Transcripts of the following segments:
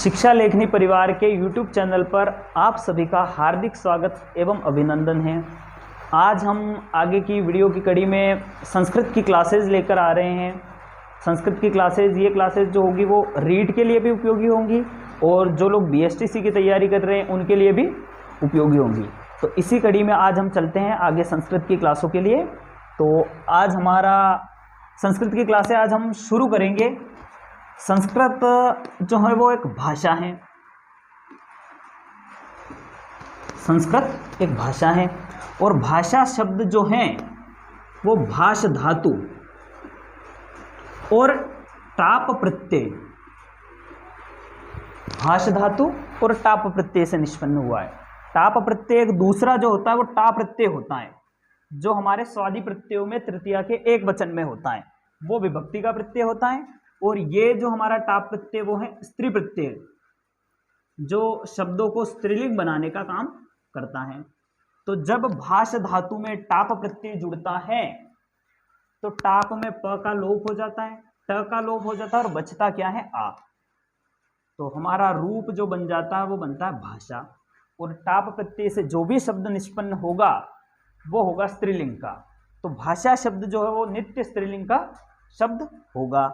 शिक्षा लेखनी परिवार के YouTube चैनल पर आप सभी का हार्दिक स्वागत एवं अभिनंदन है। आज हम आगे की वीडियो की कड़ी में संस्कृत की क्लासेस लेकर आ रहे हैं। संस्कृत की क्लासेस, ये क्लासेस जो होगी वो रीड के लिए भी उपयोगी होंगी और जो लोग BSTC की तैयारी कर रहे हैं उनके लिए भी उपयोगी होंगी। तो इसी कड़ी में आज हम चलते हैं आगे संस्कृत की क्लासों के लिए। तो आज हमारा संस्कृत की क्लासें आज हम शुरू करेंगे। संस्कृत जो है वो एक भाषा है। संस्कृत एक भाषा है और भाषा शब्द जो हैं वो भाष धातु और टाप प्रत्यय, भाष धातु और टाप प्रत्यय से निष्पन्न हुआ है। टाप प्रत्यय एक दूसरा जो होता है वो टा प्रत्यय होता है, जो हमारे स्वादि प्रत्ययों में तृतीया के एक वचन में होता है, वो विभक्ति का प्रत्यय होता है। और ये जो हमारा टाप प्रत्यय वो है स्त्री प्रत्यय, जो शब्दों को स्त्रीलिंग बनाने का काम करता है। तो जब भाष धातु में टाप प्रत्यय जुड़ता है तो टाप में प का लोप हो जाता है, ट का लोप हो जाता है और बचता क्या है, आ। तो हमारा रूप जो बन जाता है वो बनता है भाषा। और टाप प्रत्यय से जो भी शब्द निष्पन्न होगा वो होगा स्त्रीलिंग का। तो भाषा शब्द जो है वो नित्य स्त्रीलिंग का शब्द होगा।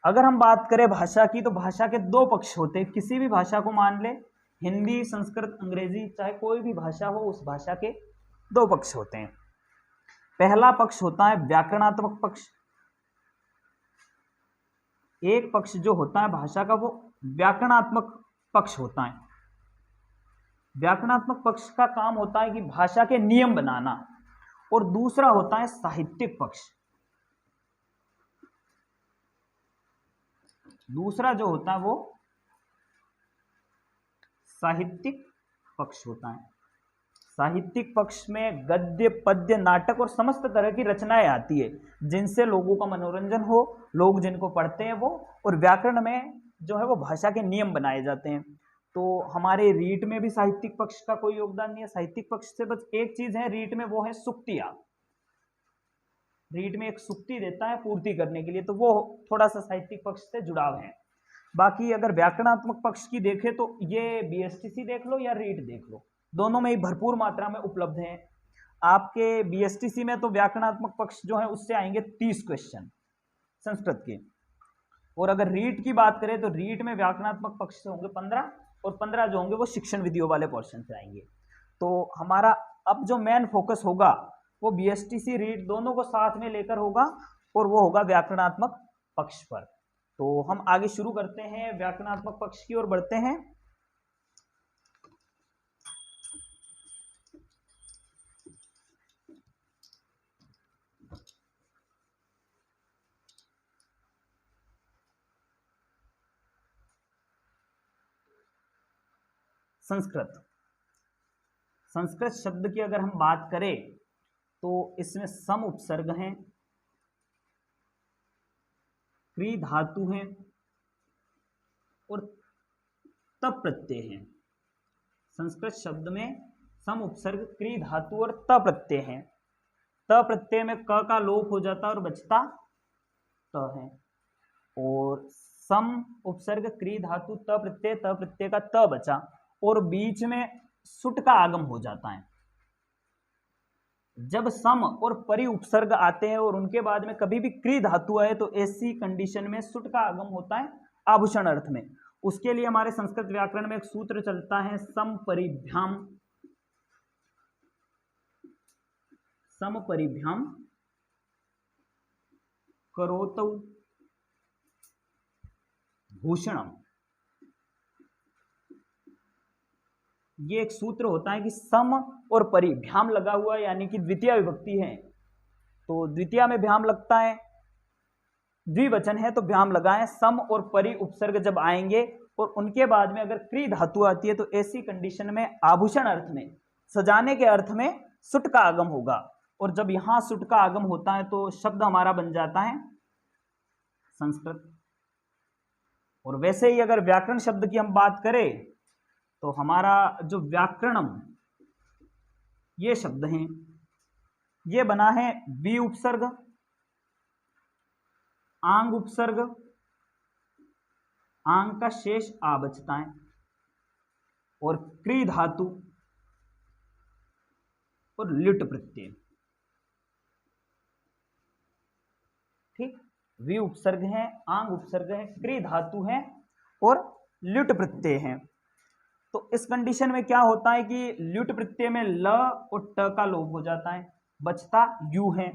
अगर हम बात करें भाषा की तो भाषा के दो पक्ष होते हैं। किसी भी भाषा को मान ले, हिंदी, संस्कृत, अंग्रेजी, चाहे कोई भी भाषा हो, उस भाषा के दो पक्ष होते हैं। पहला पक्ष होता है व्याकरणात्मक पक्ष। एक पक्ष जो होता है भाषा का वो व्याकरणात्मक पक्ष होता है। व्याकरणात्मक पक्ष का काम होता है कि भाषा के नियम बनाना। और दूसरा होता है साहित्यिक पक्ष। दूसरा जो होता है वो साहित्यिक पक्ष होता है। साहित्यिक पक्ष में गद्य, पद्य, नाटक और समस्त तरह की रचनाएं आती है जिनसे लोगों का मनोरंजन हो, लोग जिनको पढ़ते हैं वो। और व्याकरण में जो है वो भाषा के नियम बनाए जाते हैं। तो हमारे रीट में भी साहित्यिक पक्ष का कोई योगदान नहीं है। साहित्यिक पक्ष से बस एक चीज है रीट में, वो है सुक्तियां। रीट में एक सुक्ति देता है पूर्ति करने के लिए, तो वो थोड़ा सा साहित्यिक पक्ष से जुड़ाव है। बाकी अगर व्याकरणात्मक पक्ष की देखें तो ये BSTC देख लो या रीट देख लो, दोनों में ही भरपूर मात्रा में उपलब्ध है। आपके BSTC में तो व्याकरणात्मक पक्ष जो है उससे आएंगे 30 क्वेश्चन संस्कृत के। और अगर रीट की बात करें तो रीट में व्याकरणात्मक पक्ष से होंगे 15 और 15 जो होंगे वो शिक्षण विधियों वाले पोर्शन से आएंगे। तो हमारा अब जो मेन फोकस होगा वो BSTC, रीट दोनों को साथ में लेकर होगा और वो होगा व्याकरणात्मक पक्ष पर। तो हम आगे शुरू करते हैं, व्याकरणात्मक पक्ष की ओर बढ़ते हैं। संस्कृत, संस्कृत शब्द की अगर हम बात करें तो इसमें सम उपसर्ग हैं, क्री धातु हैं और तप प्रत्यय हैं। संस्कृत शब्द में सम उपसर्ग, क्री धातु और त प्रत्यय हैं। त प्रत्यय में क का लोप हो जाता है और बचता त है। और सम उपसर्ग, क्री धातु, त प्रत्यय का त बचा और बीच में सुट का आगम हो जाता है। जब सम और परि उपसर्ग आते हैं और उनके बाद में कभी भी क्री धातु आए तो ऐसी कंडीशन में सुट का आगम होता है आभूषण अर्थ में। उसके लिए हमारे संस्कृत व्याकरण में एक सूत्र चलता है सम परिभ्याम, सम परिभ्याम करोतौ भूषणम। ये एक सूत्र होता है कि सम और परि, भ्याम लगा हुआ है यानी कि द्वितीय विभक्ति है तो द्वितीय में भ्याम लगता है, द्विवचन है तो भ्याम लगाएं। सम और परि उपसर्ग जब आएंगे और उनके बाद में अगर क्री धातु आती है तो ऐसी कंडीशन में आभूषण अर्थ में, सजाने के अर्थ में सुट का आगम होगा। और जब यहां सुट का आगम होता है तो शब्द हमारा बन जाता है संस्कृत। और वैसे ही अगर व्याकरण शब्द की हम बात करें तो हमारा जो व्याकरणम ये शब्द हैं, ये बना है वी उपसर्ग, आंग उपसर्ग, आंग का शेष आ बचता है, और क्री धातु और लिट प्रत्यय, ठीक, वी उपसर्ग है, आंग उपसर्ग है, क्री धातु है और ल्युट प्रत्यय है। तो इस कंडीशन में क्या होता है कि ल्युट प्रत्यय में ल और ट का लोप हो जाता है, बचता यू है।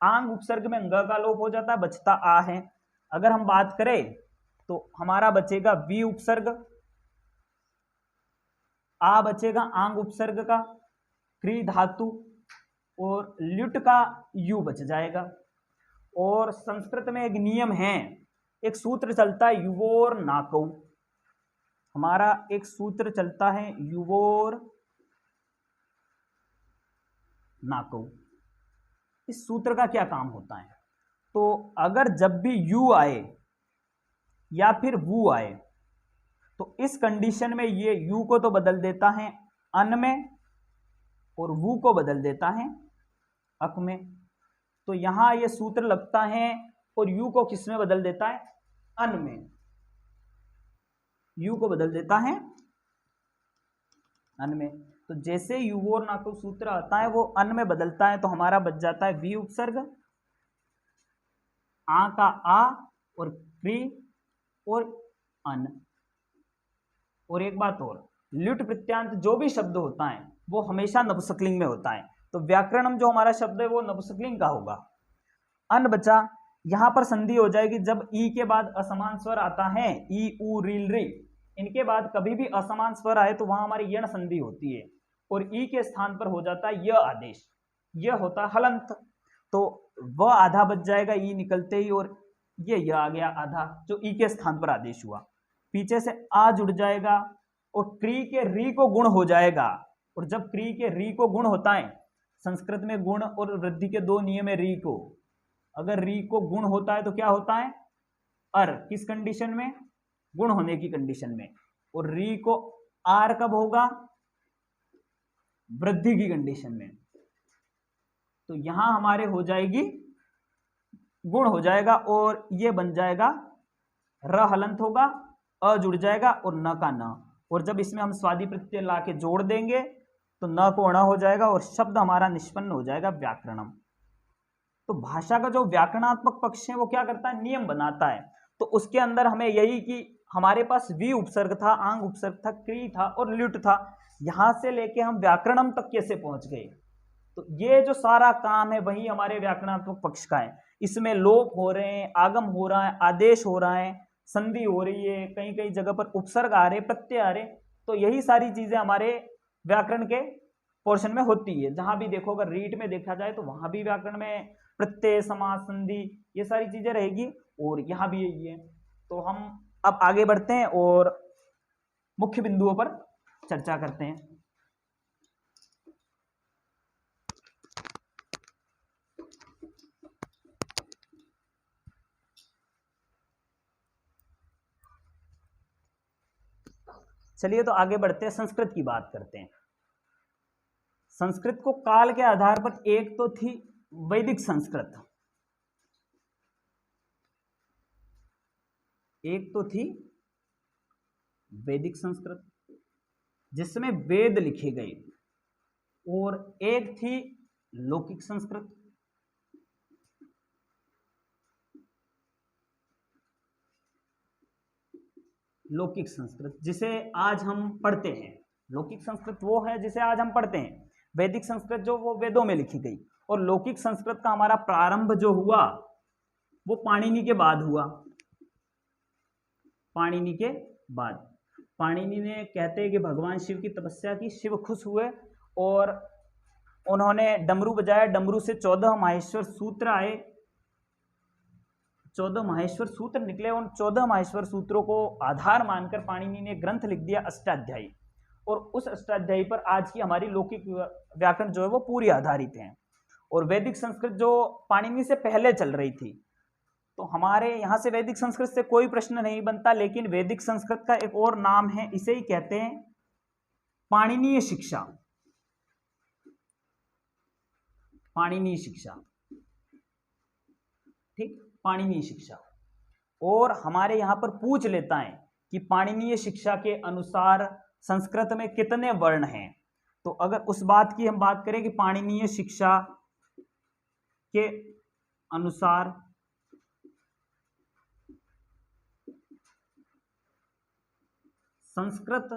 आंग उपसर्ग में ग का लोप हो जाता है, बचता आ है। अगर हम बात करें तो हमारा बचेगा वी उपसर्ग, आ बचेगा आंग उपसर्ग का, क्री धातु और ल्युट का यू बच जाएगा। और संस्कृत में एक नियम है, एक सूत्र चलता है युवोर नाकौ, हमारा एक सूत्र चलता है युवोर नाकौ। इस सूत्र का क्या काम होता है, तो अगर जब भी यू आए या फिर वू आए तो इस कंडीशन में ये यू को तो बदल देता है अन में और वू को बदल देता है अक में। तो यहां ये सूत्र लगता है और यू को किस में बदल देता है, अन में, यू को बदल देता है अन में। तो जैसे युवोर नाकौ सूत्र आता है वो अन में बदलता है, तो हमारा बच जाता है वी उपसर्ग, आ का आ और क्री और अन। और एक बात और, ल्युट प्रत्यांत जो भी शब्द होता है वो हमेशा नपुंसकलिंग में होता है, तो व्याकरणम जो हमारा शब्द है वो नपुंसकलिंग का होगा। अन बचा, यहां पर संधि हो जाएगी जब ई के बाद असमान स्वर आता है, ई उ रील री, इनके बाद कभी भी असमान स्वर आए तो वहां हमारी यण संधि होती है और ई के स्थान पर हो जाता है य आदेश, यह होता है हलंत, तो वह आधा बच जाएगा ई निकलते ही, और ये आ गया आधा जो ई के स्थान पर आदेश हुआ। पीछे से आ जुड़ जाएगा और क्री के री को गुण हो जाएगा, और जब क्री के री को गुण होता है, संस्कृत में गुण और वृद्धि के दो नियम है री को, अगर री को गुण होता है तो क्या होता है अर, किस कंडीशन में, गुण होने की कंडीशन में, और री को आर कब होगा, वृद्धि की कंडीशन में। तो यहां हमारे हो जाएगी गुण हो जाएगा और ये बन जाएगा र हलंत होगा, अ जुड़ जाएगा और न का न, और जब इसमें हम स्वादि प्रत्यय ला के जोड़ देंगे तो न को अण हो जाएगा और शब्द हमारा निष्पन्न हो जाएगा व्याकरणम। तो भाषा का जो व्याकरणात्मक पक्ष है वो क्या करता है, नियम बनाता है। तो उसके अंदर हमें यही कि हमारे पास वी उपसर्ग था, आंग उपसर्ग था, क्री था और ल्युट था, यहां से लेके हम व्याकरणम तक कैसे पहुंच गए, तो ये जो सारा काम है वही हमारे व्याकरणात्मक पक्ष का है। इसमें लोप हो रहे हैं, आगम हो रहा है, आदेश हो रहा है, संधि हो रही है, कई कई जगह पर उपसर्ग आ रहे, प्रत्यय आ रहे, तो यही सारी चीजें हमारे व्याकरण के पोर्शन में होती है। जहां भी देखो, अगर रीट में देखा जाए तो वहां भी व्याकरण में प्रत्यय, समास, संधि, ये सारी चीजें रहेगी, और यहां भी यही है। तो हम अब आगे बढ़ते हैं और मुख्य बिंदुओं पर चर्चा करते हैं। चलिए तो आगे बढ़ते हैं, संस्कृत की बात करते हैं। संस्कृत को काल के आधार पर एक तो थी वैदिक संस्कृत, एक तो थी वैदिक संस्कृत जिसमें वेद लिखे गए, और एक थी लौकिक संस्कृत। लौकिक संस्कृत जिसे आज हम पढ़ते हैं, लौकिक संस्कृत वो है जिसे आज हम पढ़ते हैं। वैदिक संस्कृत जो वो वेदों में लिखी गई, और लौकिक संस्कृत का हमारा प्रारंभ जो हुआ वो पाणिनि के बाद हुआ। पाणिनि के बाद, पाणिनि ने कहते हैं कि भगवान शिव की तपस्या की, शिव खुश हुए और उन्होंने डमरू बजाया, डमरू से 14 माहेश्वर सूत्र आए, 14 माहेश्वर सूत्र निकले। उन 14 माहेश्वर सूत्रों को आधार मानकर पाणिनि ने ग्रंथ लिख दिया अष्टाध्यायी, और उस अष्टाध्यायी पर आज की हमारी लौकिक व्याकरण जो है वो पूरी आधारित है। और वैदिक संस्कृत जो पाणिनि से पहले चल रही थी, तो हमारे यहाँ से वैदिक संस्कृत से कोई प्रश्न नहीं बनता, लेकिन वैदिक संस्कृत का एक और नाम है, इसे ही कहते हैं पाणिनीय शिक्षा। पाणिनीय शिक्षा, ठीक, पाणिनीय शिक्षा। और हमारे यहाँ पर पूछ लेता है कि पाणिनीय शिक्षा के अनुसार संस्कृत में कितने वर्ण हैं। तो अगर उस बात की हम बात करें कि पाणिनीय शिक्षा के अनुसार संस्कृत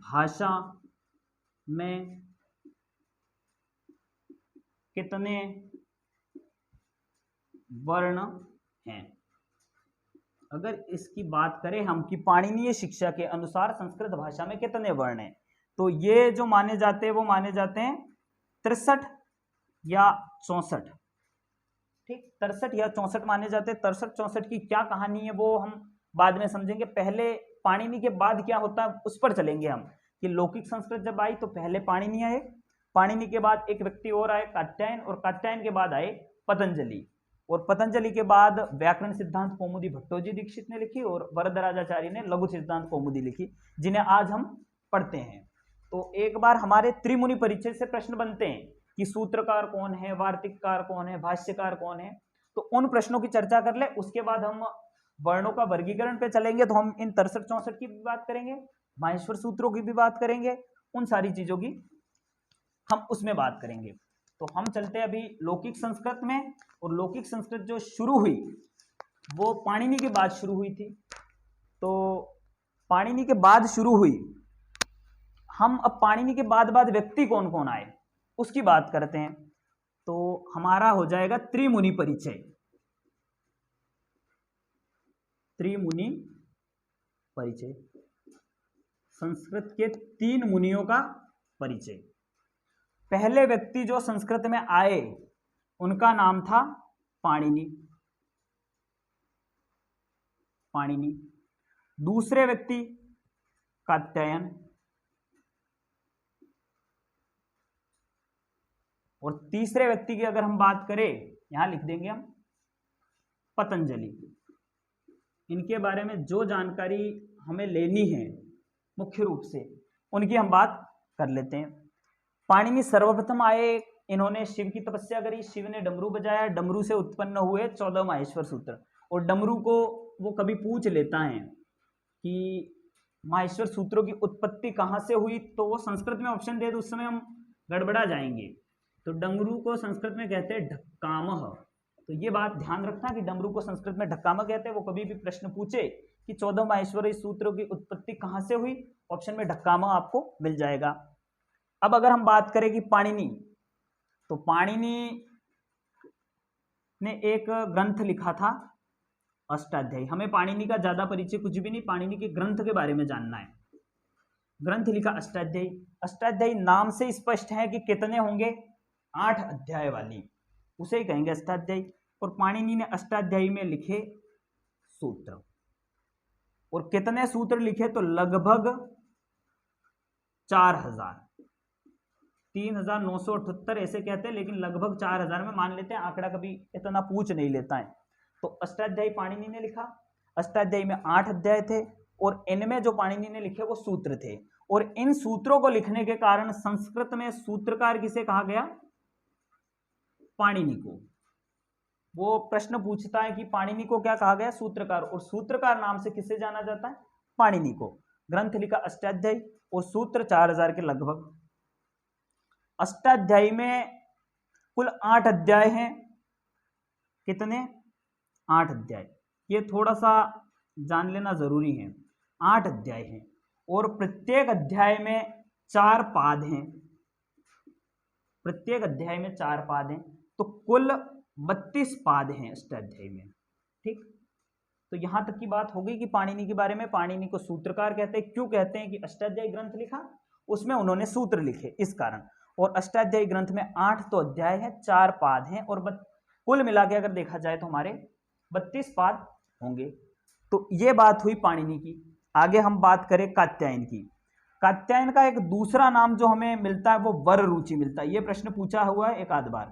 भाषा में कितने वर्ण हैं, अगर इसकी बात करें हम कि पाणिनीय शिक्षा के अनुसार संस्कृत भाषा में कितने वर्ण हैं, तो ये जो माने जाते हैं वो माने जाते हैं 63 या 64। ठीक, 63 या 64 माने जाते हैं। 63-64 की क्या कहानी है वो हम बाद में समझेंगे। पहले पाणिनि के बाद क्या होता है उस पर चलेंगे हम, कि लौकिक संस्कृत जब आई तो पहले पाणिनि आए, पाणिनि के बाद एक व्यक्ति और आए कात्यायन, और कात्यायन के बाद आए पतंजलि, और पतंजलि के बाद व्याकरण सिद्धांत कौमुदी भट्टोजी दीक्षित ने लिखी और वरदराजाचार्य ने लघु सिद्धांत कौमुदी लिखी, जिन्हें आज हम पढ़ते हैं। तो एक बार हमारे त्रिमुनि परिचय से प्रश्न बनते हैं कि सूत्रकार कौन है, वार्तिककार कौन है, भाष्यकार कौन है, तो उन प्रश्नों की चर्चा कर ले। उसके बाद हम वर्णों का वर्गीकरण पे चलेंगे, तो हम इन 63-64 की भी बात करेंगे, माहेश्वर सूत्रों की भी बात करेंगे, उन सारी चीजों की हम उसमें बात करेंगे। तो हम चलते हैं अभी लौकिक संस्कृत में, और लौकिक संस्कृत जो शुरू हुई वो पाणिनि के बाद शुरू हुई थी। तो पाणिनि के बाद शुरू हुई, हम अब पाणिनि के बाद व्यक्ति कौन कौन आए उसकी बात करते हैं। तो हमारा हो जाएगा त्रिमुनि परिचय, त्रिमुनि परिचय, संस्कृत के 3 मुनियों का परिचय। पहले व्यक्ति जो संस्कृत में आए उनका नाम था पाणिनि, पाणिनि। दूसरे व्यक्ति कात्यायन, और तीसरे व्यक्ति की अगर हम बात करें, यहां लिख देंगे हम पतंजलि। इनके बारे में जो जानकारी हमें लेनी है मुख्य रूप से उनकी हम बात कर लेते हैं। पाणिनि सर्वप्रथम आए, इन्होंने शिव की तपस्या करी, शिव ने डमरू बजाया, डमरू से उत्पन्न हुए 14 माहेश्वर सूत्र। और डमरू को वो कभी पूछ लेता है कि माहेश्वर सूत्रों की उत्पत्ति कहाँ से हुई, तो वो संस्कृत में ऑप्शन दे, तो उस समय हम गड़बड़ा जाएंगे। तो डमरू को संस्कृत में कहते हैं ढक्कामः। तो ये बात ध्यान रखना कि डमरू को संस्कृत में ढक्कामः कहते हैं। वो कभी भी प्रश्न पूछे कि 14 माहेश्वरी सूत्रों की उत्पत्ति कहाँ से हुई, ऑप्शन में ढक्कामः आपको मिल जाएगा। अब अगर हम बात करें कि पाणिनि, तो पाणिनि ने एक ग्रंथ लिखा था अष्टाध्यायी। हमें पाणिनि का ज्यादा परिचय कुछ भी नहीं, पाणिनि के ग्रंथ के बारे में जानना है। ग्रंथ लिखा अष्टाध्यायी। अष्टाध्यायी नाम से स्पष्ट है कि कितने होंगे, 8 अध्याय वाली, उसे ही कहेंगे अष्टाध्यायी। और पाणिनि ने अष्टाध्यायी में लिखे सूत्र, और कितने सूत्र लिखे, तो लगभग 4000, 3978 ऐसे कहते हैं, लेकिन लगभग 4000 में मान लेते हैं, आंकड़ा कभी इतना पूछ नहीं लेता है। तो अष्टाध्यायी पाणिनि ने लिखा। अष्टाध्यायी में 8 अध्याय थे, और इनमें जो पाणिनि ने लिखे वो सूत्र थे। और इन सूत्रों को लिखने के कारण संस्कृत में सूत्रकार किसे कहा गया, पाणिनि को। वो प्रश्न पूछता है कि पाणिनि को क्या कहा गया, सूत्रकार, और सूत्रकार नाम से किसे जाना जाता है, पाणिनि को। ग्रंथ लिखा अष्टाध्यायी, और सूत्र 4000 के लगभग। अष्टाध्यायी में कुल 8 अध्याय हैं। कितने, 8 अध्याय। ये थोड़ा सा जान लेना जरूरी है। 8 अध्याय हैं, और प्रत्येक अध्याय में 4 पाद हैं। प्रत्येक अध्याय में 4 पाद हैं, तो कुल 32 पाद हैं अष्टाध्यायी में। ठीक, तो यहां तक की बात हो गई कि पाणिनि के बारे में। पाणिनि को सूत्रकार कहते हैं। क्यों कहते हैं कि अष्टाध्यायी ग्रंथ लिखा, उसमें उन्होंने सूत्र लिखे, इस कारण। और अष्टाध्यायी ग्रंथ में 8 तो अध्याय हैं, 4 पाद हैं, और कुल मिला के अगर देखा जाए तो हमारे 32 पाद होंगे। तो ये बात हुई पाणिनि की। आगे हम बात करें कात्यायन की। कात्यायन का एक दूसरा नाम जो हमें मिलता है वो वर रुचि मिलता है। ये प्रश्न पूछा हुआ है एक आध बार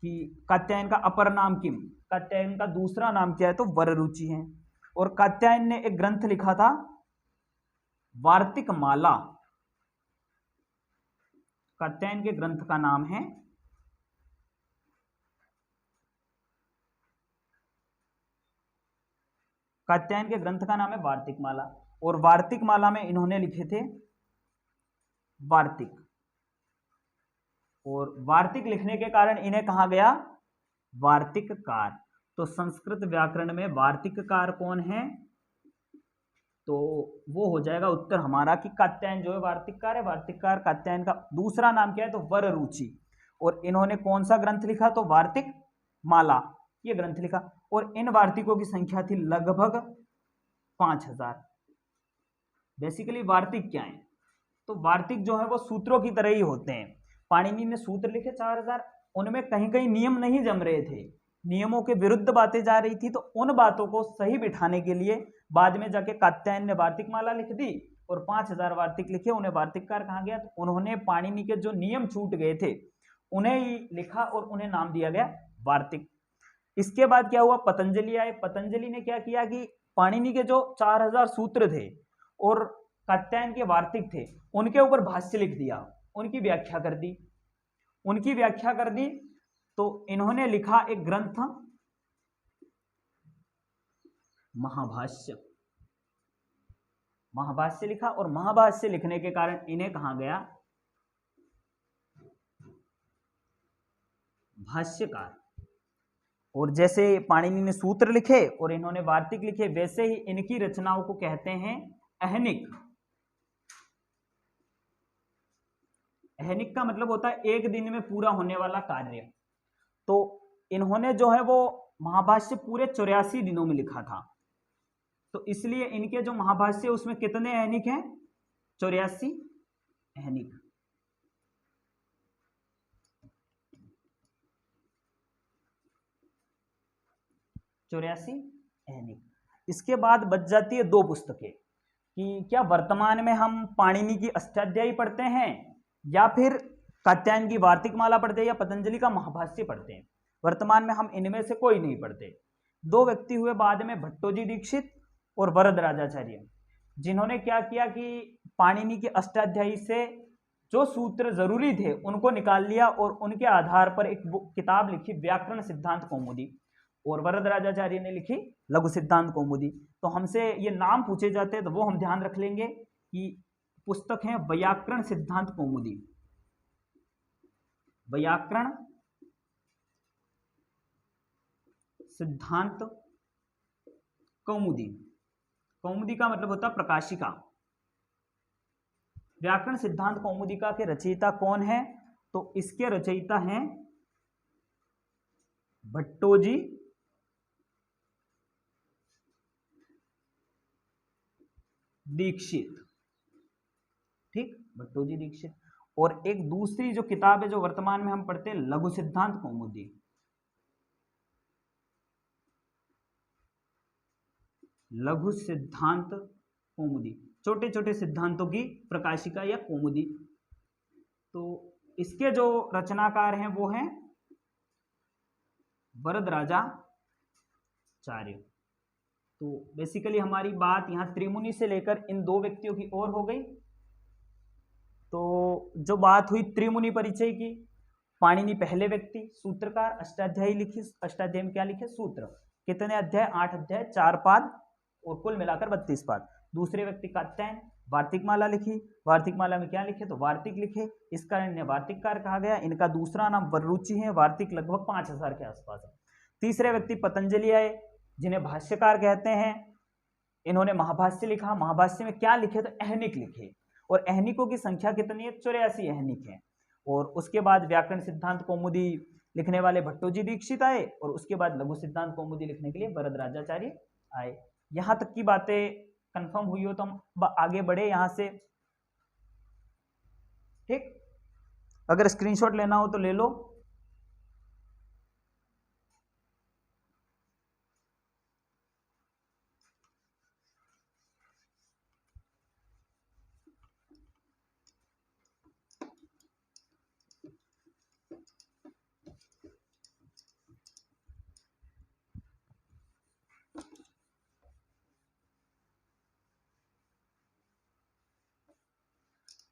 कि कात्यायन का अपर नाम किम, कात्यायन का दूसरा नाम क्या है, तो वर रुचि है। और कात्यायन ने एक ग्रंथ लिखा था वार्तिक माला। कात्यायन के ग्रंथ का नाम है कात्यायन के ग्रंथ का नाम है वार्तिक माला, और वार्तिक माला में इन्होंने लिखे थे वार्तिक, और वार्तिक लिखने के कारण इन्हें कहा गया वार्तिककार। तो संस्कृत व्याकरण में वार्तिककार कौन है? तो वो हो जाएगा उत्तर हमारा कि कात्यायन जो है वार्तिककार है। वार्तिककार कात्यायन का दूसरा नाम क्या है? तो वररुचि। और इन्होंने कौन सा ग्रंथ लिखा? तो वार्तिक माला, ये ग्रंथ लिखा। और इन वार्तिकों की संख्या थी लगभग 5000। बेसिकली वार्तिक क्या है? तो वार्तिक जो है वो सूत्रों की तरह ही होते हैं। पाणिनि ने सूत्र लिखे 4000, उनमें कहीं कहीं नियम नहीं जम रहे थे, नियमों के विरुद्ध बातें जा रही थी, तो उन बातों को सही बिठाने के लिए बाद में जाके कात्यायन ने वार्तिक माला लिख दी और 5000 वार्तिक लिखे, उन्हें वार्तिककार कहा गया। तो उन्होंने पाणिनि के जो नियम छूट गए थे उन्हें ही लिखा और उन्हें नाम दिया गया वार्तिक। इसके बाद क्या हुआ? पतंजलि आए। पतंजलि ने क्या किया कि पाणिनि के जो 4000 सूत्र थे और कात्यायन के वार्तिक थे उनके ऊपर भाष्य लिख दिया, उनकी व्याख्या कर दी, उनकी व्याख्या कर दी। तो इन्होंने लिखा एक ग्रंथ महाभाष्य, महाभाष्य लिखा, और महाभाष्य लिखने के कारण इन्हें कहा गया भाष्यकार। और जैसे पाणिनि ने सूत्र लिखे और इन्होंने वार्तिक लिखे, वैसे ही इनकी रचनाओं को कहते हैं अहनिक। अहनिक का मतलब होता है एक दिन में पूरा होने वाला कार्य। तो इन्होंने जो है वो महाभाष्य पूरे 84 दिनों में लिखा था, तो इसलिए इनके जो महाभाष्य उसमें कितने अहनिक हैं? 84 अहनिक। अहनिक। इसके बाद बच जाती है दो पुस्तकें कि क्या वर्तमान में हम पाणिनि की अष्टाध्यायी पढ़ते हैं या फिर कात्यायन की वार्तिक माला पढ़ते हैं या पतंजलि का महाभाष्य पढ़ते हैं। वर्तमान में हम इनमें से कोई नहीं पढ़ते। दो व्यक्ति हुए बाद में, भट्टोजी दीक्षित और वरदराजाचार्य, जिन्होंने क्या किया कि पाणिनि के अष्टाध्यायी से जो सूत्र जरूरी थे उनको निकाल लिया और उनके आधार पर एक किताब लिखी व्याकरण सिद्धांत कौमुदी, और वरदराजाचार्य ने लिखी लघु सिद्धांत कौमुदी। तो हमसे ये नाम पूछे जाते हैं तो वो हम ध्यान रख लेंगे कि पुस्तक है व्याकरण सिद्धांत कौमुदी, व्याकरण सिद्धांत कौमुदी। कौमुदी का मतलब होता है प्रकाशिका। व्याकरण सिद्धांत कौमुदिका के रचयिता कौन है? तो इसके रचयिता हैं भट्टोजी दीक्षित। ठीक, भट्टोजी दीक्षित। और एक दूसरी जो किताब है जो वर्तमान में हम पढ़ते हैं, लघु सिद्धांत कौमुदी। लघु सिद्धांत कौमुदी, छोटे छोटे सिद्धांतों की प्रकाशिका या कौमुदी। तो इसके जो रचनाकार हैं वो हैं वरदराजाचार्य। तो बेसिकली हमारी बात यहाँ त्रिमुनि से लेकर इन दो व्यक्तियों की ओर हो गई। तो जो बात हुई त्रिमुनि परिचय की, पाणिनि पहले व्यक्ति, सूत्रकार, अष्टाध्यायी लिखी, अष्टाध्यायी में क्या लिखे? सूत्र। कितने अध्याय? 8 अध्याय, 4 पाद और कुल मिलाकर 32 पाद। दूसरे व्यक्ति कात्यायन, वार्तिक माला लिखी, वार्तिक माला में क्या लिखे? तो वार्तिक लिखे, इस कारण इन्हें वार्तिककार कहा गया। इनका दूसरा नाम वररुचि है, वार्तिक लगभग 5000 के आसपास है। तीसरे व्यक्ति पतंजलि आए, जिन्हें भाष्यकार कहते हैं। इन्होंने महाभाष्य लिखा, महाभाष्य में क्या लिखे? तो अहनिक लिखे, और अहनिकों की संख्या कितनी है? 84 अहनिक है। और उसके बाद व्याकरण सिद्धांत कौमुदी लिखने वाले भट्टोजी दीक्षित आए, और उसके बाद लघु सिद्धांत कौमुदी लिखने के लिए वरदराजाचार्य आए। यहां तक की बातें कंफर्म हुई हो तो हम आगे बढ़े यहां से। ठीक, अगर स्क्रीनशॉट लेना हो तो ले लो।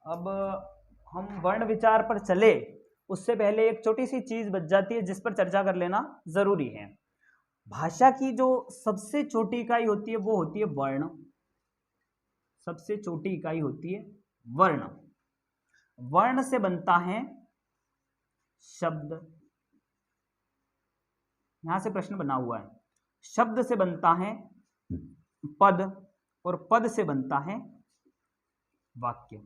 अब हम वर्ण विचार पर चले उससे पहले एक छोटी सी चीज बच जाती है जिस पर चर्चा कर लेना जरूरी है। भाषा की जो सबसे छोटी इकाई होती है वो होती है वर्ण। सबसे छोटी इकाई होती है वर्ण। वर्ण से बनता है शब्द। यहां से प्रश्न बना हुआ है, शब्द से बनता है पद और पद से बनता है वाक्य।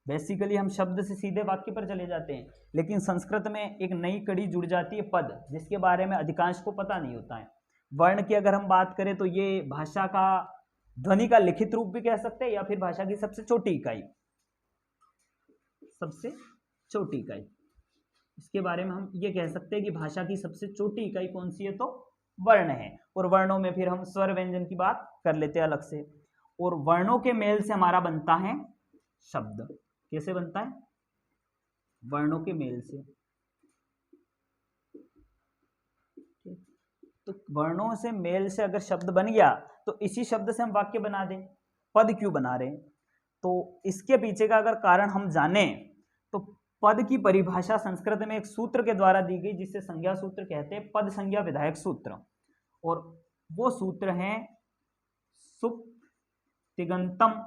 बेसिकली हम शब्द से सीधे वाक्य पर चले जाते हैं, लेकिन संस्कृत में एक नई कड़ी जुड़ जाती है पद, जिसके बारे में अधिकांश को पता नहीं होता है। वर्ण की अगर हम बात करें तो ये भाषा का ध्वनि का लिखित रूप भी कह सकते हैं, या फिर भाषा की सबसे छोटी इकाई। सबसे छोटी इकाई, इसके बारे में हम ये कह सकते हैं कि भाषा की सबसे छोटी इकाई कौन सी है, तो वर्ण है। और वर्णों में फिर हम स्वर व्यंजन की बात कर लेते हैं अलग से। और वर्णों के मेल से हमारा बनता है शब्द। कैसे बनता है? वर्णों के मेल से। तो वर्णों से मेल से अगर शब्द बन गया तो इसी शब्द से हम वाक्य बना दें। पद क्यों बना रहे हैं? तो इसके पीछे का अगर कारण हम जाने तो पद की परिभाषा संस्कृत में एक सूत्र के द्वारा दी गई, जिसे संज्ञा सूत्र कहते हैं, पद संज्ञा विधायक सूत्र। और वो सूत्र है सुप तिगंतम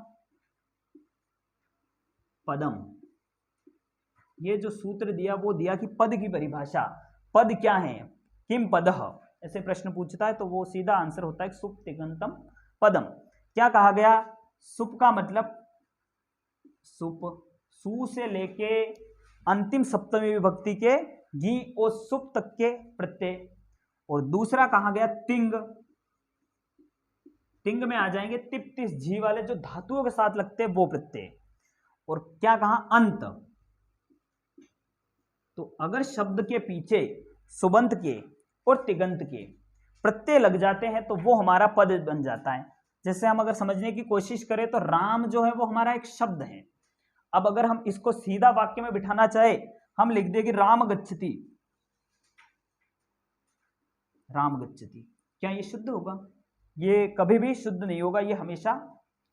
पदम। ये जो सूत्र दिया वो दिया कि पद की परिभाषा, पद क्या है, किम पदः, ऐसे प्रश्न पूछता है तो वो सीधा आंसर होता है सुप तिगंतम पदम। क्या कहा गया? सुप का मतलब सुप, सु से लेके अंतिम सप्तमी विभक्ति के गी और सुप तक के प्रत्यय। और दूसरा कहा गया तिंग। तिंग में आ जाएंगे तिप तिस झी वाले जो धातुओं के साथ लगते हैं वो प्रत्यय। और क्या कहा? अंत। तो अगर शब्द के पीछे सुबंत के और तिगंत के प्रत्यय लग जाते हैं तो वो हमारा पद बन जाता है। जैसे हम अगर समझने की कोशिश करें तो राम जो है वो हमारा एक शब्द है। अब अगर हम इसको सीधा वाक्य में बिठाना चाहे, हम लिख देंगे राम गच्छति। राम गच्छति, क्या ये शुद्ध होगा? ये कभी भी शुद्ध नहीं होगा, ये हमेशा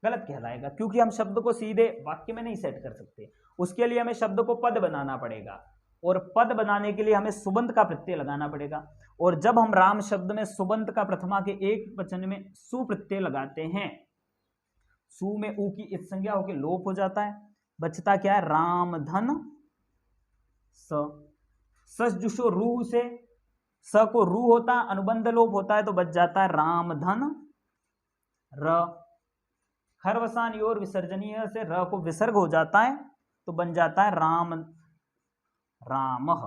गलत कहलाएगा, क्योंकि हम शब्द को सीधे वाक्य में नहीं सेट कर सकते। उसके लिए हमें शब्द को पद बनाना पड़ेगा, और पद बनाने के लिए हमें सुबंत का प्रत्यय लगाना पड़ेगा। और जब हम राम शब्द में सुबंत का प्रथमा के एक वचन में सु प्रत्यय लगाते हैं, सु में ऊ की इत संज्ञा होकर लोप हो जाता है, बचता क्या है? राम धन स। सजुषो रू से स को रू होता है, अनुबंध लोप होता है तो बच जाता है राम धन र। खरवसान योर विसर्जनीय से र को विसर्ग हो जाता है तो बन जाता है राम रामः।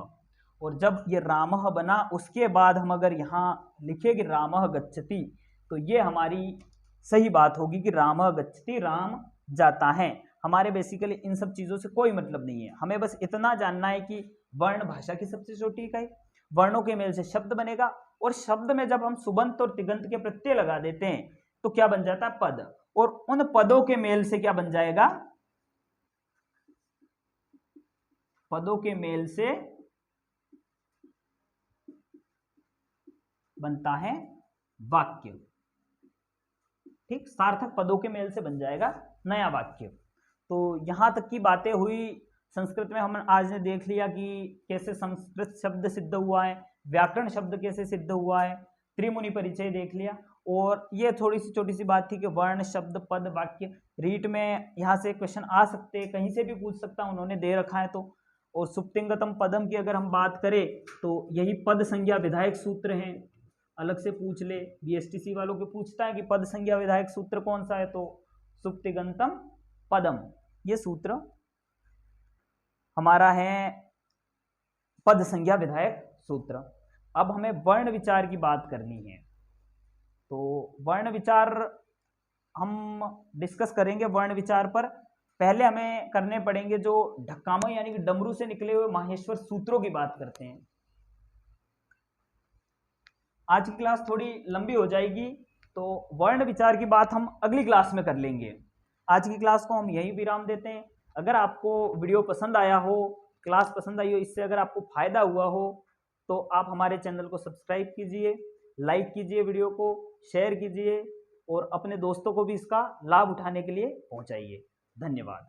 और जब ये रामः बना उसके बाद हम अगर यहाँ लिखे कि रामः गच्छति, तो ये हमारी सही बात होगी कि रामः गच्छति, राम जाता है। हमारे बेसिकली इन सब चीज़ों से कोई मतलब नहीं है, हमें बस इतना जानना है कि वर्ण भाषा की सबसे छोटी इकाई। वर्णों के मेल से शब्द बनेगा, और शब्द में जब हम सुबंत और तिगंत के प्रत्यय लगा देते हैं तो क्या बन जाता है? पद। और उन पदों के मेल से क्या बन जाएगा? पदों के मेल से बनता है वाक्य। ठीक, सार्थक पदों के मेल से बन जाएगा नया वाक्य। तो यहां तक की बातें हुई संस्कृत में। हम आज ने देख लिया कि कैसे संस्कृत शब्द सिद्ध हुआ है, व्याकरण शब्द कैसे सिद्ध हुआ है, त्रिमुनि परिचय देख लिया। और ये थोड़ी सी छोटी सी बात थी कि वर्ण शब्द पद वाक्य, रीट में यहाँ से क्वेश्चन आ सकते हैं, कहीं से भी पूछ सकता, उन्होंने दे रखा है तो। और सुप्तिंगतम पदम की अगर हम बात करें तो यही पद संज्ञा विधायक सूत्र हैं, अलग से पूछ ले, बीएसटीसी वालों के पूछता है कि पद संज्ञा विधायक सूत्र कौन सा है, तो सुप्तिगंतम पदम, ये सूत्र हमारा है पद संज्ञा विधायक सूत्र। अब हमें वर्ण विचार की बात करनी है, तो वर्ण विचार हम डिस्कस करेंगे। वर्ण विचार पर पहले हमें करने पड़ेंगे जो ढक्कामा यानी कि डमरू से निकले हुए माहेश्वर सूत्रों की बात करते हैं। आज की क्लास थोड़ी लंबी हो जाएगी, तो वर्ण विचार की बात हम अगली क्लास में कर लेंगे। आज की क्लास को हम यहीं विराम देते हैं। अगर आपको वीडियो पसंद आया हो, क्लास पसंद आई हो, इससे अगर आपको फायदा हुआ हो, तो आप हमारे चैनल को सब्सक्राइब कीजिए, लाइक कीजिए, वीडियो को शेयर कीजिए और अपने दोस्तों को भी इसका लाभ उठाने के लिए पहुंचाइए। धन्यवाद।